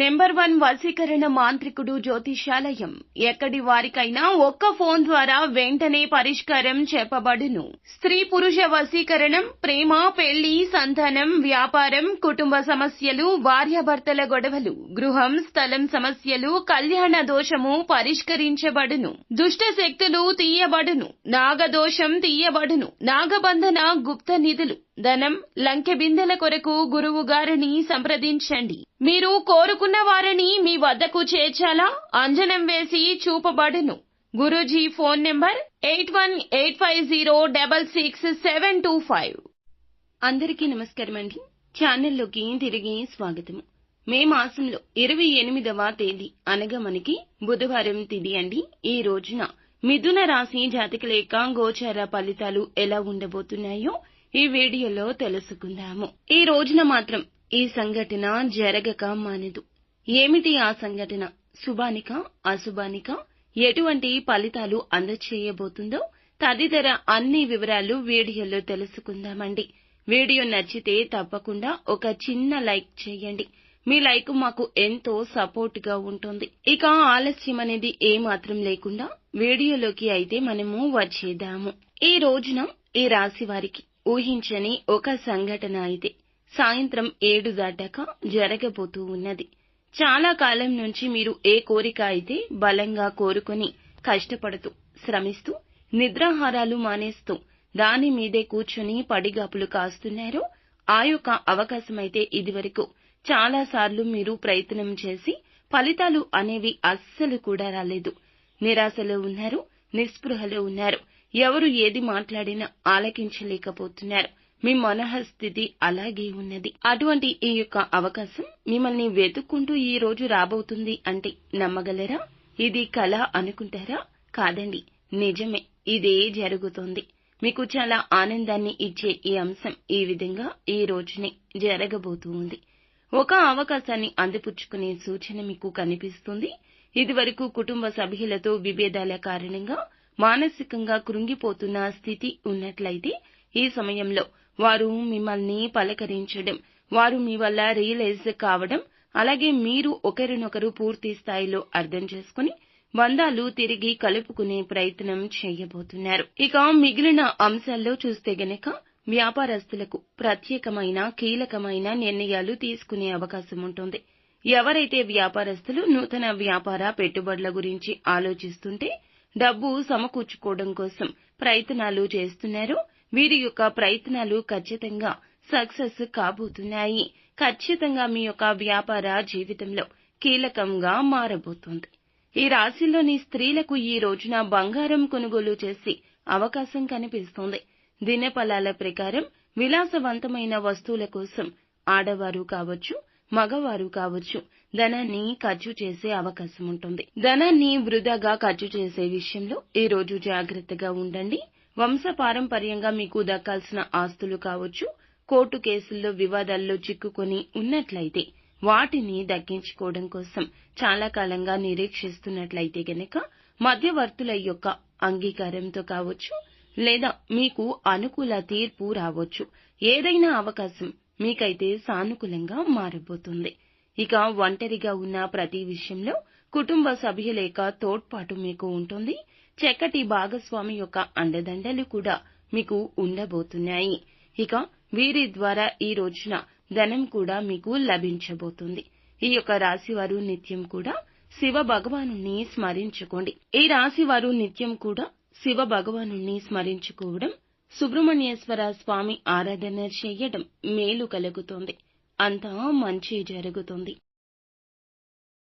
Number 1 వశీకరణ మాంత్రికుడు జ్యోతిషాలయం. ఎక్కడి వారికైనా ఒక్క ఫోన్ ద్వారా వెంటనే పరిష్కారం చెప్పబడును. స్త్రీ పురుష వశీకరణం, ప్రేమ, పెళ్లి, సంతానం, వ్యాపారం, కుటుంబ సమస్యలు, భార్యాభర్తల గొడవలు, గృహం, స్థలం సమస్యలు, కళ్యాణ దోషము పరిష్కరించబడును. దుష్ట శక్తులు తీయబడును. నాగదోషం తీయబడును. నాగబంధన, గుప్త నిధులు, ధనం, లంకె బిందెల కొరకు గురువు గారిని సంప్రదించండి. మీరు కోరుకున్న వారిని మీ వద్దకు చేర్చాలా? అంజనం వేసి చూపబడును. Guruji phone number 8185066725. అందరికీ నమస్కారం అండి. ఛానల్లోకి తిరిగి స్వాగతము. మే మాసంలో 28వ తేదీ అనగా మనకి బుధవారం తిథి అండి. ఈ రోజున మిథున రాశి జాతకుల యొక్క గోచార ఫలితాలు ఎలా ఉండబోతున్నాయో ఈ వీడియోలో తెలుసుకుందాము. ఈ రోజున మాత్రం ఈ సంఘటన జరగక మానదు. ఏమిటి ఆ సంఘటన? శుభానిక, అశుభానిక, ఎటువంటి ఫలితాలు అందచేయబోతుందో తదితర అన్ని వివరాలు వీడియోలో తెలుసుకుందామండి. వీడియో నచ్చితే తప్పకుండా ఒక చిన్న లైక్ చేయండి. మీ లైక్ మాకు ఎంతో సపోర్ట్ గా ఉంటుంది. ఇక ఆలస్యం అనేది ఏమాత్రం లేకుండా వీడియోలోకి అయితే మనము వచ్చేద్దాము. ఈ రోజున ఈ రాశి వారికి ఊహించని ఒక సంఘటన అయితే సాయంత్రం 7 దాటాక జరగబోతూ ఉన్నది. చాలా కాలం నుంచి మీరు ఏ కోరిక అయితే బలంగా కోరుకొని కష్టపడుతూ శ్రమిస్తూ నిద్రాహారాలు మానేస్తూ దాని మీదే కూర్చొని పడిగాపులు కాస్తున్నారో ఆ యొక్క అవకాశమైతే ఇదివరకు చాలా సార్లు మీరు ప్రయత్నం చేసి ఫలితాలు అనేవి అస్సలు కూడా రాలేదు. నిరాశలో ఉన్నారు, నిస్పృహలో ఉన్నారు. ఎవరు ఏది మాట్లాడినా ఆలకించలేకపోతున్నారు. మీ మనఃస్థితి అలాగే ఉన్నది. అటువంటి ఈ యొక్క అవకాశం మిమ్మల్ని వెతుక్కుంటూ ఈ రోజు రాబోతుంది అంటే నమ్మగలరా? ఇది కల అనుకుంటారా? కాదండి, నిజమే. ఇదే జరుగుతోంది. మీకు చాలా ఆనందాన్ని ఇచ్చే ఈ అంశం ఈ విధంగా ఈ రోజునే జరగబోతూ ఉంది. ఒక అవకాశాన్ని అందిపుచ్చుకునే సూచన మీకు కనిపిస్తుంది. ఇదివరకు కుటుంబ సభ్యులతో విభేదాల కారణంగా మానసికంగా కృంగిపోతున్న స్థితి ఉన్నట్లయితే ఈ సమయంలో వారు మిమ్మల్ని పలకరించడం, వారు మీ వల్ల రియలైజ్ కావడం, అలాగే మీరు ఒకరినొకరు పూర్తి స్థాయిలో అర్థం చేసుకుని బంధాలు తిరిగి కలుపుకునే ప్రయత్నం చేయబోతున్నారు. ఇక మిగిలిన అంశాల్లో చూస్తే గనక వ్యాపారస్తులకు ప్రత్యేకమైన కీలకమైన నిర్ణయాలు తీసుకునే అవకాశం ఉంటుంది. ఎవరైతే వ్యాపారస్తులు నూతన వ్యాపార పెట్టుబడుల గురించి ఆలోచిస్తుంటే డబ్బు సమకూర్చుకోవడం కోసం ప్రయత్నాలు చేస్తున్నారో వీరి యొక్క ప్రయత్నాలు ఖచ్చితంగా సక్సెస్ కాబోతున్నాయి. ఖచ్చితంగా మీ యొక్క వ్యాపార జీవితంలో కీలకంగా మారబోతోంది. ఈ రాశిలోని స్త్రీలకు ఈ రోజున బంగారం కొనుగోలు చేసే అవకాశం కనిపిస్తోంది. దినఫలాల ప్రకారం విలాసవంతమైన వస్తువుల కోసం ఆడవారు కావచ్చు, మగవారు కావచ్చు ధనాన్ని ఖర్చు చేసే అవకాశం ఉంటుంది. ధనాన్ని వృధాగా ఖర్చు చేసే విషయంలో ఈ రోజు జాగ్రత్తగా ఉండండి. వంశపారంపర్యంగా మీకు దక్కాల్సిన ఆస్తులు కావచ్చు, కోర్టు కేసుల్లో వివాదాల్లో చిక్కుకొని ఉన్నట్లయితే వాటిని దక్కించుకోవడం కోసం చాలా కాలంగా నిరీక్షిస్తున్నట్లయితే గనక మధ్యవర్తుల యొక్క అంగీకారంతో కావచ్చు, లేదా మీకు అనుకూల తీర్పు రావచ్చు. ఏదైనా అవకాశం మీకైతే సానుకూలంగా మారబోతుంది. ఇక ఒంటరిగా ఉన్న ప్రతి విషయంలో కుటుంబ సభ్యుల యొక్క తోడ్పాటు మీకు ఉంటుంది. చక్కటి భాగస్వామి యొక్క అండదండలు కూడా మీకు ఉండబోతున్నాయి. ఇక వీరి ద్వారా ఈ రోజున ధనం కూడా మీకు లభించబోతుంది. ఈ యొక్క రాశివారు నిత్యం కూడా శివ భగవానుని స్మరించుకోండి. ఈ రాశివారు నిత్యం కూడా శివ భగవానుని స్మరించుకోవడం, సుబ్రహ్మణ్యేశ్వర స్వామి ఆరాధన చేయడం మేలు కలుగుతుంది. అంతా మంచి జరుగుతుంది.